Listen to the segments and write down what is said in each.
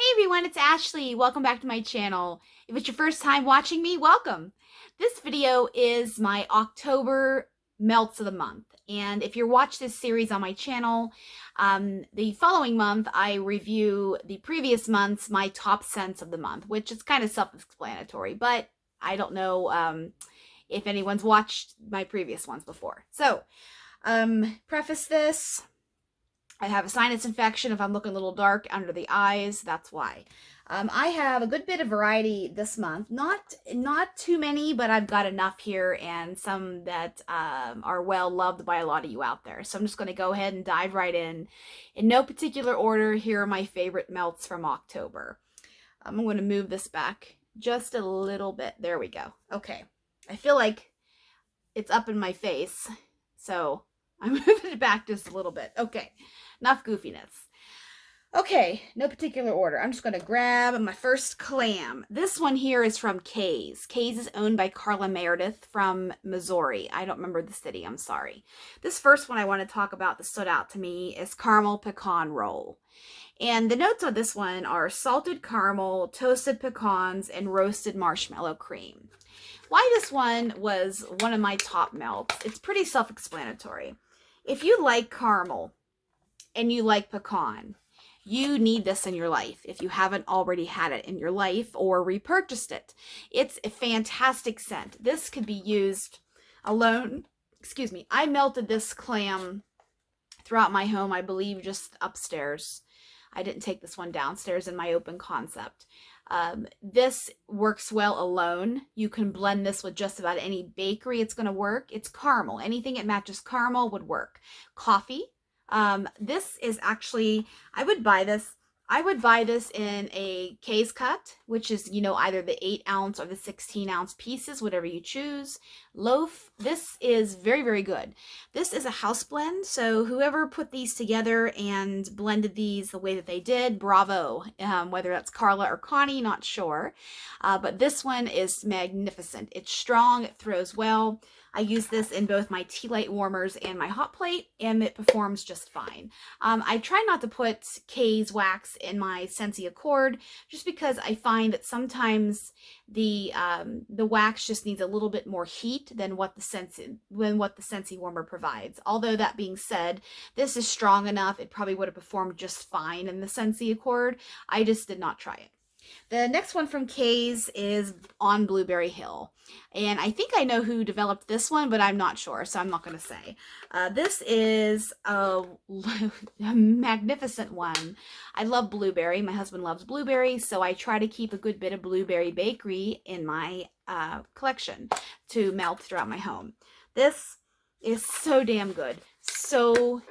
Hey everyone, it's Ashley. Welcome back to my channel. If it's your first time watching me, welcome. This video is my October melts of the month. And if you watch this series on my channel, the following month I review the previous month's my top scents of the month, which is kind of self-explanatory, but I don't know if anyone's watched my previous ones before. So, preface this. I have a sinus infection. If I'm looking a little dark under the eyes, that's why. I have a good bit of variety this month. Not too many, but I've got enough here and some that are well loved by a lot of you out there. So I'm just going to go ahead and dive right in. In no particular order, here are my favorite melts from October. I'm going to move this back just a little bit. There we go. Okay. I feel like it's up in my face, so I'm moving it back just a little bit. Okay, enough goofiness. Okay, no particular order. I'm just going to grab my first clam. This one here is from Kay's. Kay's is owned by Carla Meredith from Missouri. I don't remember the city, I'm sorry. This first one I want to talk about that stood out to me is caramel pecan roll. And the notes on this one are salted caramel, toasted pecans, and roasted marshmallow cream. Why this one was one of my top melts, it's pretty self-explanatory. If you like caramel and you like pecan, you need this in your life if you haven't already had it in your life or repurchased it. It's a fantastic scent. This could be used alone. Excuse me. I melted this clam throughout my home, I believe just upstairs. I didn't take this one downstairs in my open concept. This works well alone. You can blend this with just about any bakery. It's going to work. It's caramel. Anything that matches caramel would work. Coffee. This is actually, I would buy this in a case cut, which is, either the 8-ounce or the 16-ounce pieces, whatever you choose. Loaf, this is very, very good. This is a house blend, so whoever put these together and blended these the way that they did, bravo. Whether that's Carla or Connie, not sure. But this one is magnificent. It's strong, it throws well. I use this in both my tea light warmers and my hot plate, and it performs just fine. I try not to put Kay's wax in my Scentsy Accord, just because I find that sometimes the wax just needs a little bit more heat than what the Scentsy warmer provides. Although that being said, this is strong enough; it probably would have performed just fine in the Scentsy Accord. I just did not try it. The next one from Kay's is on Blueberry Hill. And I think I know who developed this one, but I'm not sure, so I'm not going to say. This is a magnificent one. I love blueberry. My husband loves blueberry, so I try to keep a good bit of blueberry bakery in my collection to melt throughout my home. This is so damn good. So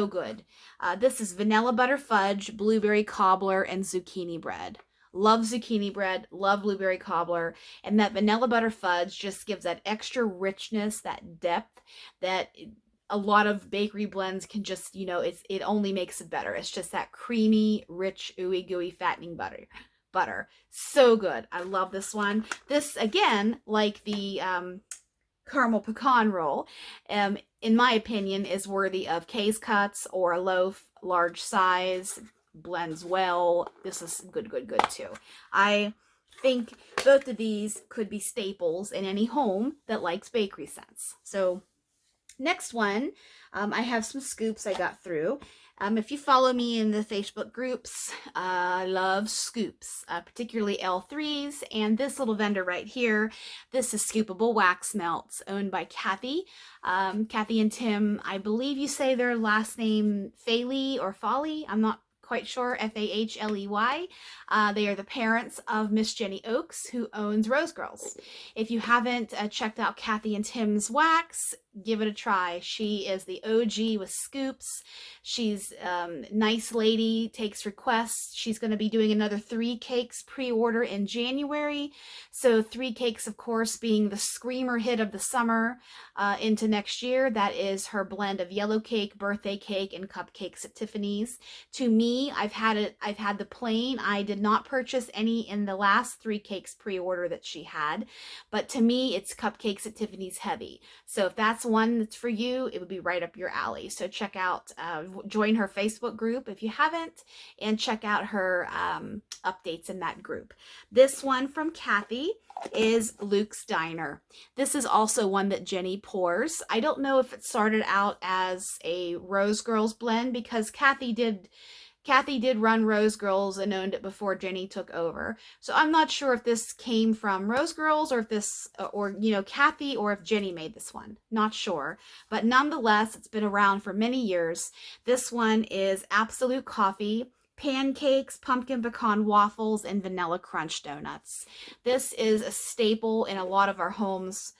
good. This is vanilla butter fudge, blueberry cobbler, and zucchini bread. Love zucchini bread, love blueberry cobbler, and that vanilla butter fudge just gives that extra richness, that depth that a lot of bakery blends can just, it only makes it better. It's just that creamy, rich, ooey gooey, fattening butter. So good. I love this one. This, again, like the caramel pecan roll, in my opinion, is worthy of case cuts or a loaf, large size. Blends well. This is good too. I think both of these could be staples in any home that likes bakery scents. So next one, I have some scoops I got through. If you follow me in the Facebook groups, I love scoops, particularly L3s, and this little vendor right here, this is Scoopable Wax Melts, owned by Kathy. Kathy and Tim, I believe you say their last name Faley or Folly. I'm not quite sure, Fahley. They are the parents of Miss Jenny Oakes, who owns Rose Girls. If you haven't checked out Kathy and Tim's wax, give it a try. She is the OG with scoops. She's nice lady, takes requests. She's going to be doing another 3 cakes pre-order in January. So 3 cakes, of course, being the screamer hit of the summer into next year. That is her blend of yellow cake, birthday cake, and cupcakes at Tiffany's. To me, I've had the plain. I did not purchase any in the last 3 cakes pre-order that she had, but to me, it's cupcakes at Tiffany's heavy. So if that's that's one that's for you, it would be right up your alley. So check out, join her Facebook group if you haven't, and check out her updates in that group. This one from Kathy is Luke's Diner. This is also one that Jenny pours. I don't know if it started out as a Rose Girls blend, because Kathy did run Rose Girls and owned it before Jenny took over. So I'm not sure if this came from Rose Girls, or if this, or Kathy, or if Jenny made this one. Not sure. But nonetheless, it's been around for many years. This one is Absolute Coffee, pancakes, pumpkin pecan waffles, and vanilla crunch donuts. This is a staple in a lot of our homes.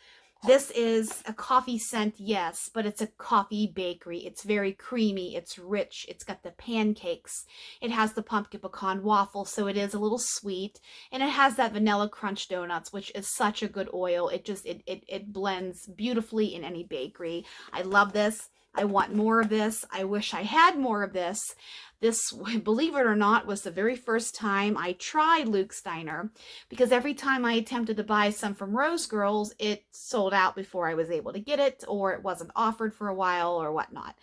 This is a coffee scent, yes, but it's a coffee bakery. It's very creamy. It's rich. It's got the pancakes. It has the pumpkin pecan waffle, so it is a little sweet. And it has that vanilla crunch donuts, which is such a good oil. It blends beautifully in any bakery. I love this. I want more of this. I wish I had more of this. This, believe it or not, was the very first time I tried Luke's Diner, because every time I attempted to buy some from Rose Girls, it sold out before I was able to get it, or it wasn't offered for a while or whatnot.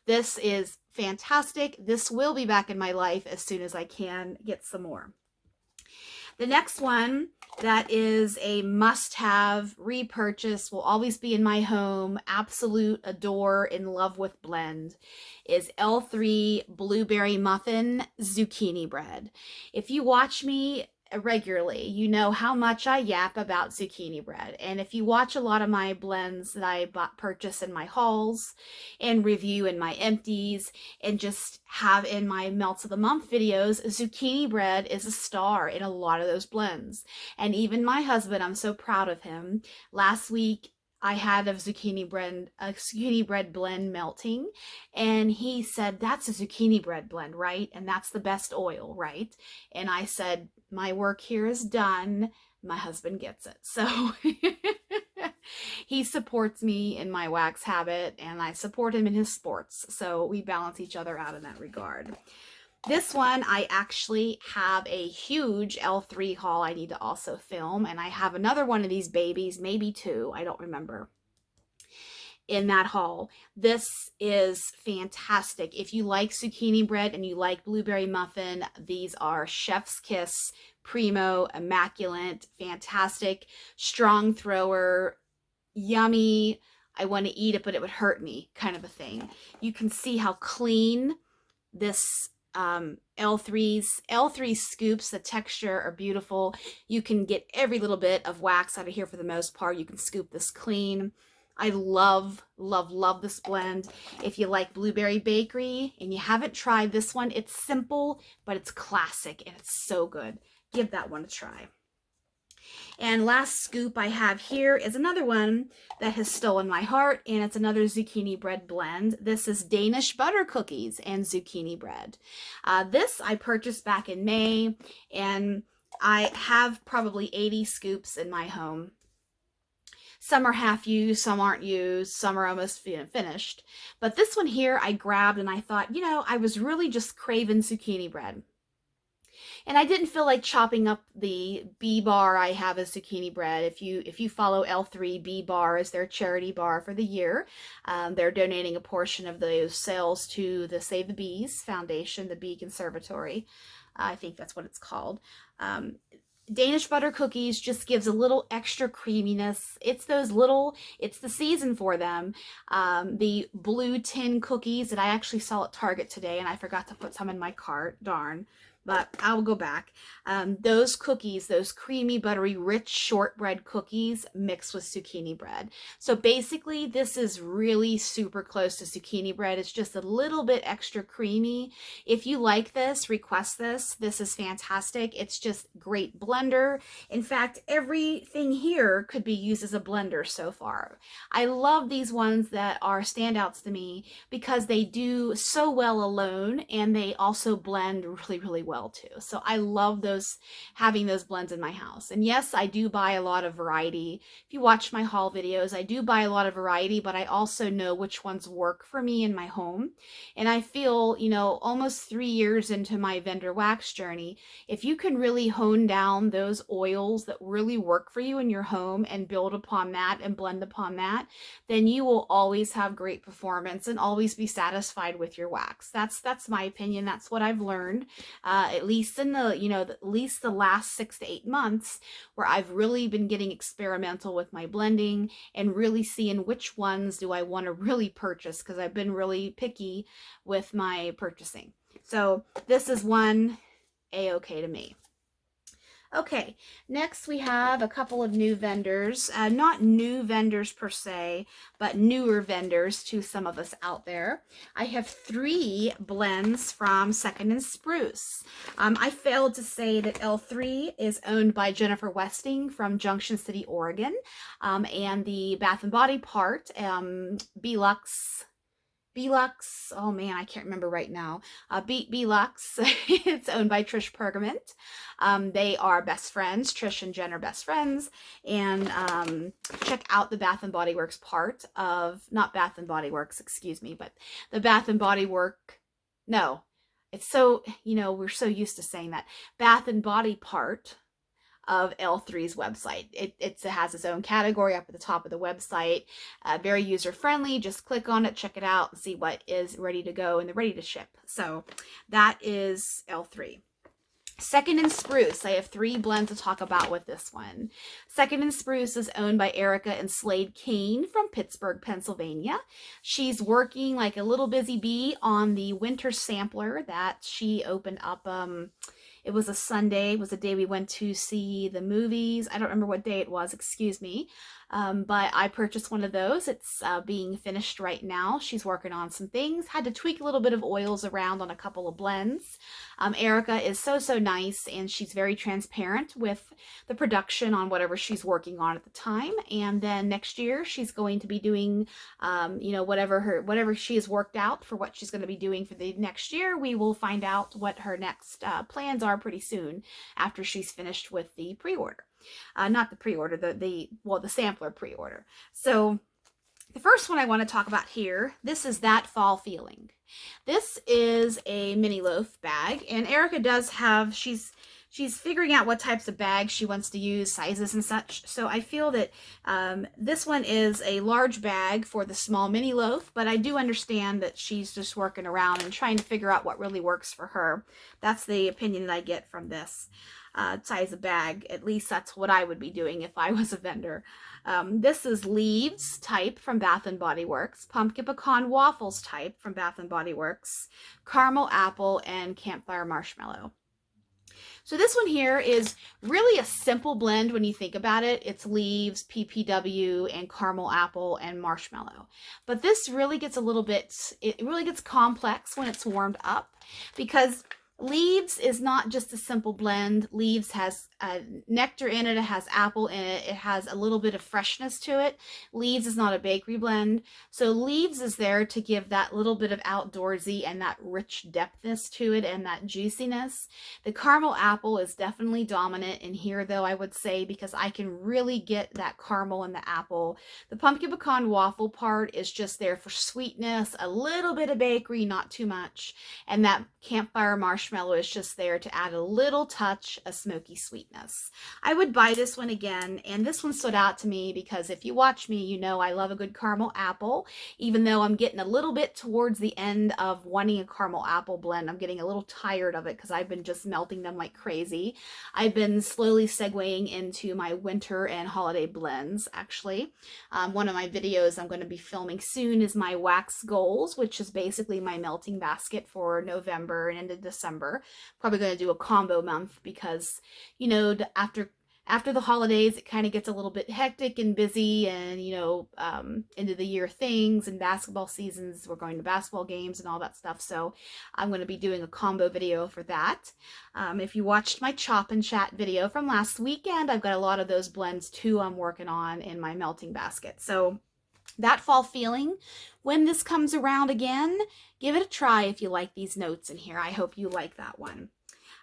This is fantastic. This will be back in my life as soon as I can get some more. The next one that is a must-have, repurchase, will always be in my home, absolute adore, in love with blend, is L3 Blueberry Muffin Zucchini Bread. If you watch me regularly, you know how much I yap about zucchini bread. And if you watch a lot of my blends that I purchase in my hauls and review in my empties and just have in my melts of the month videos, zucchini bread is a star in a lot of those blends. And even my husband, I'm so proud of him. Last week, I had a zucchini bread blend melting, and he said, "That's a zucchini bread blend, right? And that's the best oil, right?" And I said, "My work here is done. My husband gets it." So he supports me in my wax habit, and I support him in his sports. So we balance each other out in that regard. This one, I actually have a huge L3 haul I need to also film, and I have another one of these babies, maybe two, I don't remember, in that haul. This is fantastic. If you like zucchini bread and you like blueberry muffin, these are Chef's Kiss, primo, immaculate, fantastic, strong thrower, yummy, I want to eat it but it would hurt me kind of a thing. You can see how clean this L3 scoops, the texture are beautiful. You can get every little bit of wax out of here for the most part. You can scoop this clean. I love, love, love this blend. If you like Blueberry Bakery and you haven't tried this one, it's simple, but it's classic and it's so good. Give that one a try. And last scoop I have here is another one that has stolen my heart, and it's another zucchini bread blend. This is Danish butter cookies and zucchini bread. This I purchased back in May, and I have probably 80 scoops in my home. Some are half used, some aren't used, some are almost finished. But this one here I grabbed and I thought, you know, I was really just craving zucchini bread. And I didn't feel like chopping up the B bar I have as zucchini bread. If you follow L3, B bar is their charity bar for the year. They're donating a portion of those sales to the Save the Bees Foundation, the Bee Conservatory. I think that's what it's called. Danish butter cookies just gives a little extra creaminess. It's the season for them. The blue tin cookies that I actually saw at Target today, and I forgot to put some in my cart, darn. But I will go back. Those cookies, those creamy, buttery, rich shortbread cookies mixed with zucchini bread. So basically, this is really super close to zucchini bread. It's just a little bit extra creamy. If you like this, request this. This is fantastic. It's just great blender. In fact, everything here could be used as a blender so far. I love these ones that are standouts to me because they do so well alone, and they also blend really, really well well too. So I love having those blends in my house. And yes, I do buy a lot of variety. If you watch my haul videos, I do buy a lot of variety, but I also know which ones work for me in my home. And I feel, almost 3 years into my vendor wax journey, if you can really hone down those oils that really work for you in your home and build upon that and blend upon that, then you will always have great performance and always be satisfied with your wax. That's my opinion. That's what I've learned, at least in at least the last 6 to 8 months, where I've really been getting experimental with my blending and really seeing which ones do I want to really purchase, because I've been really picky with my purchasing. So this is one A-okay to me. Okay, next we have a couple of new vendors, not new vendors per se, but newer vendors to some of us out there. I have 3 blends from Second Spruce. I failed to say that L3 is owned by Jennifer Westing from Junction City, Oregon, and the Bath & Body part, Belux, oh man, I can't remember right now. Belux, it's owned by Trish Pergament. They are best friends. Trish and Jen are best friends. And check out the Bath & Body Works part of, not Bath & Body Works, excuse me, but the Bath & Body Work, no, it's so, we're so used to saying that. Bath & Body part of L3's website. It has its own category up at the top of the website. Very user-friendly. Just click on it, check it out, and see what is ready to go and they're ready to ship. So that is L3. Second Spruce. I have 3 blends to talk about with this one. Second Spruce is owned by Erica and Slade Kane from Pittsburgh, Pennsylvania. She's working like a little busy bee on the winter sampler that she opened up. It was a Sunday. It was the day we went to see the movies. I don't remember what day it was, excuse me. But I purchased one of those. It's being finished right now. She's working on some things. Had to tweak a little bit of oils around on a couple of blends. Erica is so nice, and she's very transparent with the production on whatever she's working on at the time. And then next year she's going to be doing, whatever she has worked out for what she's going to be doing for the next year. We will find out what her next plans are pretty soon after she's finished with the pre-order. Not the pre-order, the sampler pre-order. So the first one I want to talk about here, this is That Fall Feeling. This is a mini loaf bag, and Erica does have, she's figuring out what types of bags she wants to use, sizes and such. So I feel that this one is a large bag for the small mini loaf, but I do understand that she's just working around and trying to figure out what really works for her. That's the opinion that I get from this size of bag. At least that's what I would be doing if I was a vendor. This is Leaves type from Bath & Body Works, Pumpkin Pecan Waffles type from Bath & Body Works, Caramel Apple, and Campfire Marshmallow. So this one here is really a simple blend when you think about it. It's leaves, PPW, and caramel apple and marshmallow. But this really gets a little bit, it really gets complex when it's warmed up, because Leaves is not just a simple blend. Leaves has nectar in it. It has apple in it. It has a little bit of freshness to it. Leaves is not a bakery blend. So Leaves is there to give that little bit of outdoorsy and that rich depthness to it and that juiciness. The caramel apple is definitely dominant in here, though, I would say, because I can really get that caramel in the apple. The pumpkin pecan waffle part is just there for sweetness, a little bit of bakery, not too much. And that campfire marshmallow is just there to add a little touch of smoky sweetness. I would buy this one again, and this one stood out to me because if you watch me, you know I love a good caramel apple. Even though I'm getting a little bit towards the end of wanting a caramel apple blend, I'm getting a little tired of it because I've been just melting them like crazy. I've been slowly segueing into my winter and holiday blends, actually. One of my videos I'm going to be filming soon is my wax goals, which is basically my melting basket for November and into December. Probably going to do a combo month because, you know, after the holidays, it kind of gets a little bit hectic and busy, and, you know, end of the year things and basketball seasons. We're going to basketball games and all that stuff. So I'm going to be doing a combo video for that. If you watched my chop and chat video from last weekend, I've got a lot of those blends too I'm working on in my melting basket. So That Fall Feeling, when this comes around again, give it a try if you like these notes in here. I hope you like that one.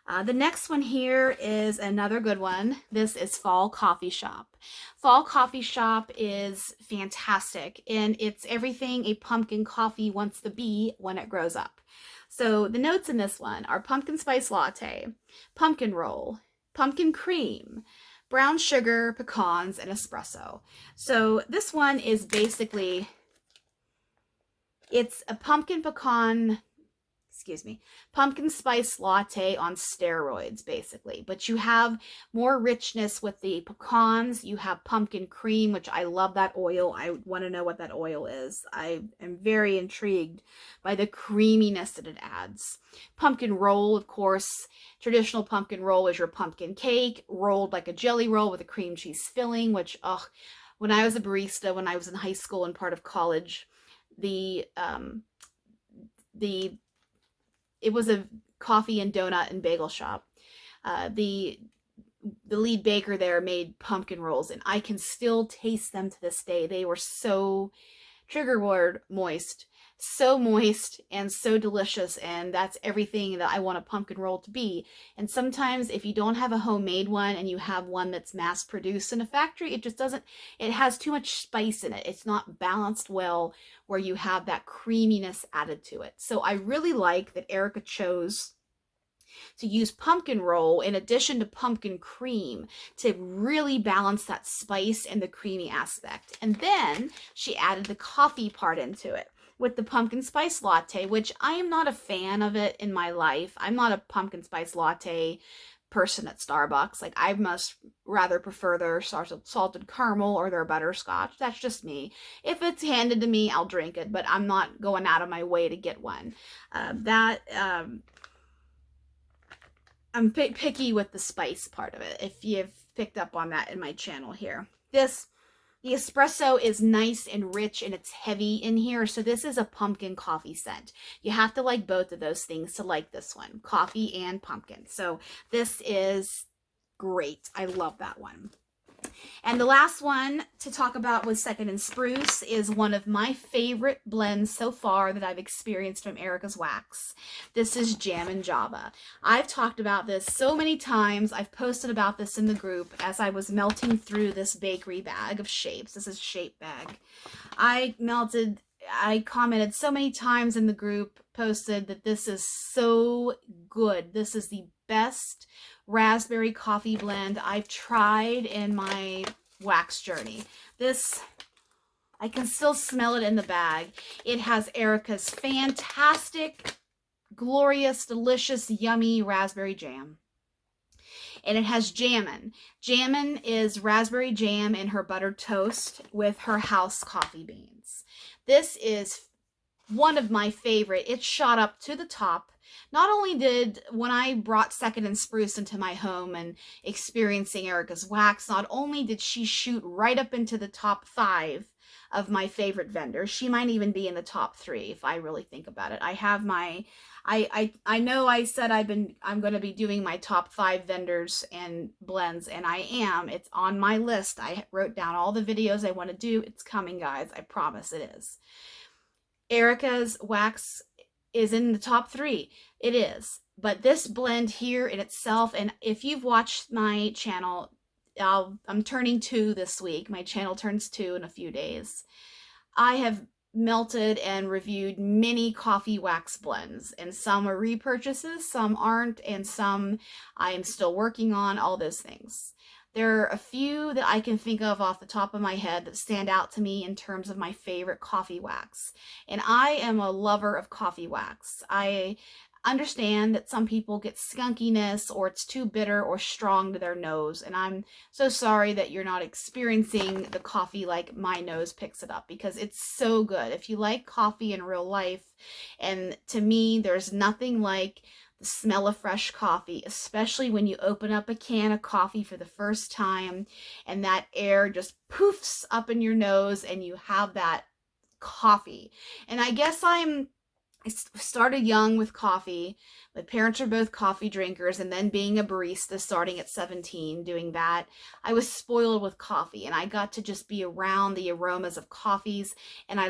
The next one here is another good one. This is Fall Coffee Shop. Fall Coffee Shop is fantastic, and it's everything a pumpkin coffee wants to be when it grows up. So the notes in this one are pumpkin spice latte, pumpkin roll, pumpkin cream, brown sugar, pecans, and espresso. So this one is basically, it's a pumpkin spice latte on steroids, basically. But you have more richness with the pecans. You have pumpkin cream, which I love that oil. I want to know what that oil is. I am very intrigued by the creaminess that it adds. Pumpkin roll, of course. Traditional pumpkin roll is your pumpkin cake, rolled like a jelly roll with a cream cheese filling, which, when I was a barista, when I was in high school and part of college, it was a coffee and donut and bagel shop. The lead baker there made pumpkin rolls, and I can still taste them to this day. They were so, trigger word, moist. So moist and so delicious, and that's everything that I want a pumpkin roll to be. And sometimes if you don't have a homemade one and you have one that's mass produced in a factory, it just doesn't, it has too much spice in it. It's not balanced well where you have that creaminess added to it. So I really like that Erica chose to use pumpkin roll in addition to pumpkin cream to really balance that spice and the creamy aspect. And then she added the coffee part into it with the pumpkin spice latte, which I am not a fan of it in my life. I'm not a pumpkin spice latte person at Starbucks. Like, I must rather prefer their salted caramel or their butterscotch. That's just me. If it's handed to me, I'll drink it, but I'm not going out of my way to get one. I'm picky with the spice part of it, if you've picked up on that in my channel here. The espresso is nice and rich, and it's heavy in here, so this is a pumpkin coffee scent. You have to like both of those things to like this one, coffee and pumpkin. So this is great. I love that one. And the last one to talk about with Second Spruce is one of my favorite blends so far that I've experienced from Erica's Wax. This is Jam and Java. I've talked about this so many times. I've posted about this in the group as I was melting through this bakery bag of shapes. This is shape bag. I commented so many times in the group, posted that this is so good. This is the best raspberry coffee blend I've tried in my wax journey. This, I can still smell it in the bag. It has Erica's fantastic, glorious, delicious, yummy raspberry jam. And it has jammin'. Jammin' is raspberry jam in her buttered toast with her house coffee beans. This is one of my favorite. It shot up to the top. Not only did, when I brought Second Spruce into my home and experiencing Erica's Wax, not only did she shoot right up into the top 5 of my favorite vendors, she might even be in the top 3 if I really think about it. I have my, I know I said I'm going to be doing my top 5 vendors and blends, and I am. It's on my list. I wrote down all the videos I want to do. It's coming, guys. I promise it is. Erica's Wax is in the top 3. It is. But this blend here in itself, and if you've watched my channel, I'm turning 2 this week. My channel turns 2 in a few days. I have melted and reviewed many coffee wax blends, and some are repurchases, some aren't, and some I'm still working on, all those things. There are a few that I can think of off the top of my head that stand out to me in terms of my favorite coffee wax. And I am a lover of coffee wax. I understand that some people get skunkiness, or it's too bitter or strong to their nose. And I'm so sorry that you're not experiencing the coffee like my nose picks it up, because it's so good. If you like coffee in real life, and to me, there's nothing like the smell of fresh coffee, especially when you open up a can of coffee for the first time and that air just poofs up in your nose and you have that coffee. And I guess I'm started young with coffee. My parents are both coffee drinkers, and then being a barista starting at 17, doing that, I was spoiled with coffee, and I got to just be around the aromas of coffees, and I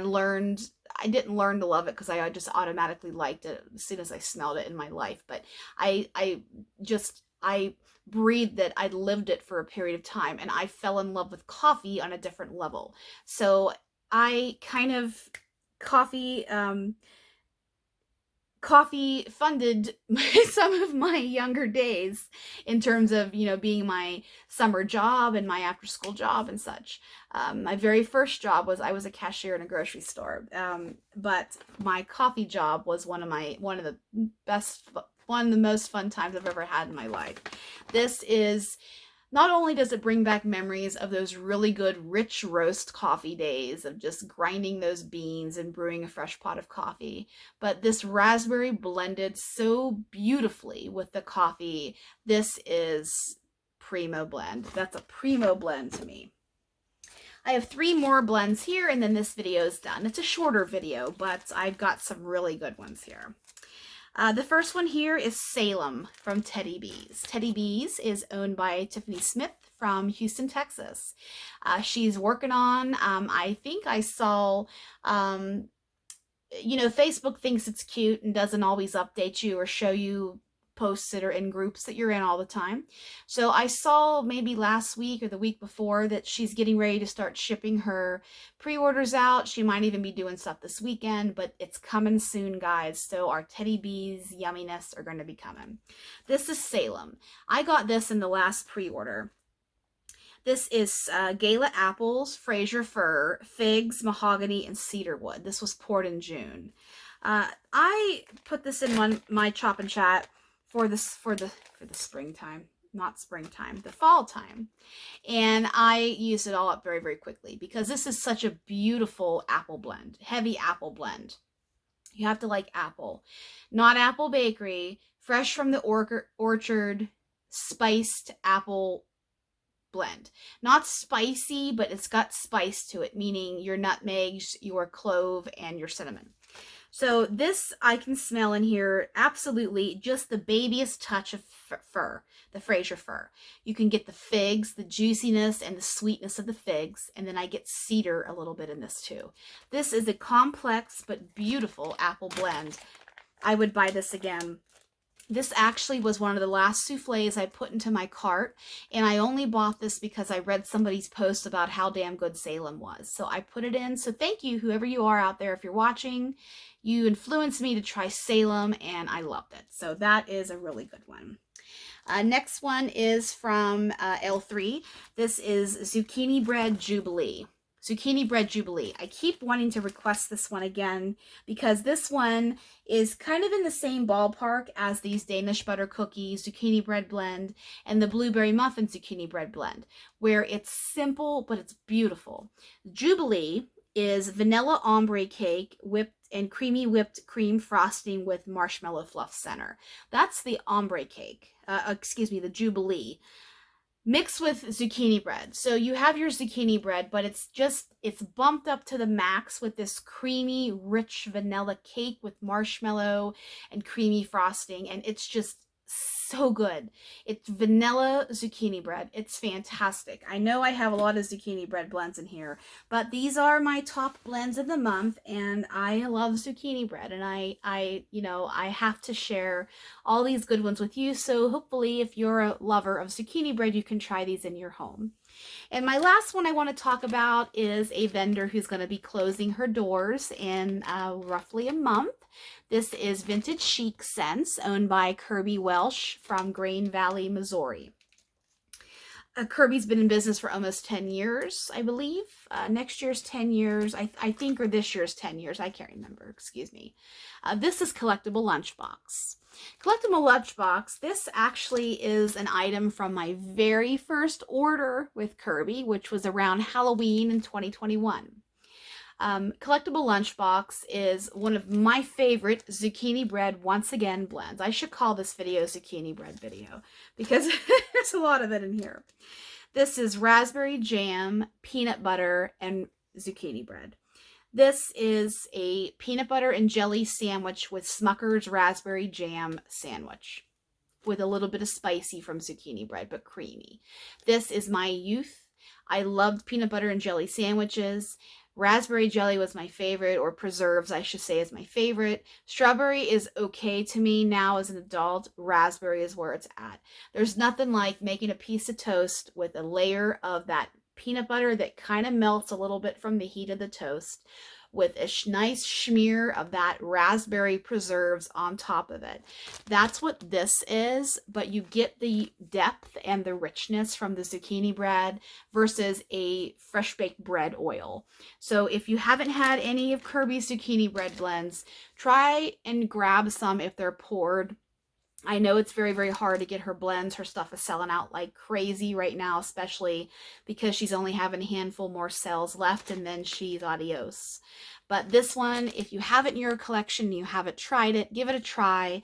didn't learn to love it because I just automatically liked it as soon as I smelled it in my life, but I breathed it, I lived it for a period of time, and I fell in love with coffee on a different level. So I kind of, coffee, coffee funded some of my younger days in terms of, being my summer job and my after school job and such. My very first job was, I was a cashier in a grocery store. But my coffee job was one of the most fun times I've ever had in my life. This is, not only does it bring back memories of those really good rich roast coffee days of just grinding those beans and brewing a fresh pot of coffee, but this raspberry blended so beautifully with the coffee. This is primo blend. That's a primo blend to me. I have 3 more blends here, and then this video is done. It's a shorter video, but I've got some really good ones here. The first one here is Salem from Teddy Bees. Teddy Bees is owned by Tiffany Smith from Houston, Texas. She's working on, I think I saw, Facebook thinks it's cute and doesn't always update you or show you posts that are in groups that you're in all the time. So I saw maybe last week or the week before that she's getting ready to start shipping her pre-orders out. She might even be doing stuff this weekend, but it's coming soon, guys. So our Teddy Bees yumminess are going to be coming. This is Salem. I got this in the last pre-order. This is Gala apples, Fraser fir, figs, mahogany, and cedar wood. This was poured in June. I put this in my chop and chat for the springtime, not springtime, the fall time. And I used it all up very, very quickly because this is such a beautiful apple blend, heavy apple blend. You have to like apple, not apple bakery, fresh from the orchard, spiced apple blend. Not spicy, but it's got spice to it, meaning your nutmegs, your clove, and your cinnamon. So this I can smell in here absolutely just the babyest touch of fir, the Fraser fir. You can get the figs, the juiciness and the sweetness of the figs, and then I get cedar a little bit in this too. This is a complex but beautiful apple blend. I would buy this again. This actually was one of the last soufflés I put into my cart, and I only bought this because I read somebody's post about how damn good Salem was. So I put it in. So thank you, whoever you are out there. If you're watching, you influenced me to try Salem, and I loved it. So that is a really good one. Next one is from L3. This is Zucchini Bread Jubilee. Zucchini Bread Jubilee. I keep wanting to request this one again because this one is kind of in the same ballpark as these Danish butter cookies, zucchini bread blend, and the blueberry muffin zucchini bread blend, where it's simple, but it's beautiful. Jubilee is vanilla ombre cake, whipped and creamy whipped cream frosting with marshmallow fluff center. That's the ombre cake, the Jubilee, mixed with zucchini bread. So you have your zucchini bread, but it's bumped up to the max with this creamy, rich vanilla cake with marshmallow and creamy frosting. And it's just so good. It's vanilla zucchini bread. It's fantastic. I know I have a lot of zucchini bread blends in here, but these are my top blends of the month, and I love zucchini bread, and I have to share all these good ones with you. So hopefully if you're a lover of zucchini bread, you can try these in your home. And my last one I want to talk about is a vendor who's going to be closing her doors in roughly a month. This is Vintage Chic Scents, owned by Kirby Welsh from Grain Valley, Missouri. Kirby's been in business for almost 10 years, I believe. Next year's 10 years, I think, or this year's 10 years. I can't remember, excuse me. This is Collectible Lunchbox. Collectible Lunchbox, this actually is an item from my very first order with Kirby, which was around Halloween in 2021. Collectible Lunchbox is one of my favorite zucchini bread, once again, blends. I should call this video Zucchini Bread Video because there's a lot of it in here. This is raspberry jam, peanut butter, and zucchini bread. This is a peanut butter and jelly sandwich with Smucker's raspberry jam sandwich, with a little bit of spicy from zucchini bread, but creamy. This is my youth. I loved peanut butter and jelly sandwiches. Raspberry jelly was my favorite, or preserves, I should say, is my favorite. Strawberry is okay to me now as an adult. Raspberry is where it's at. There's nothing like making a piece of toast with a layer of that peanut butter that kind of melts a little bit from the heat of the toast, with a nice smear of that raspberry preserves on top of it. That's what this is, but you get the depth and the richness from the zucchini bread versus a fresh baked bread oil. So if you haven't had any of Kirby's zucchini bread blends, try and grab some if they're poured. I know it's very, very hard to get her blends. Her stuff is selling out like crazy right now, especially because she's only having a handful more cells left and then she's adios. But this one, if you have it in your collection, you haven't tried it, give it a try.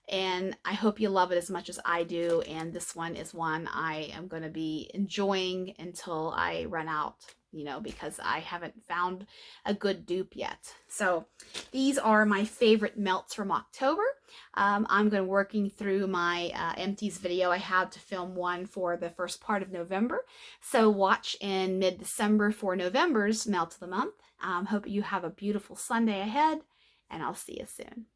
And I hope you love it as much as I do. And this one is one I am going to be enjoying until I run out, you know, because I haven't found a good dupe yet. So these are my favorite melts from October. I'm going to working through my empties video. I had to film one for the first part of November. So watch in mid-December for November's melt of the month. Hope you have a beautiful Sunday ahead, and I'll see you soon.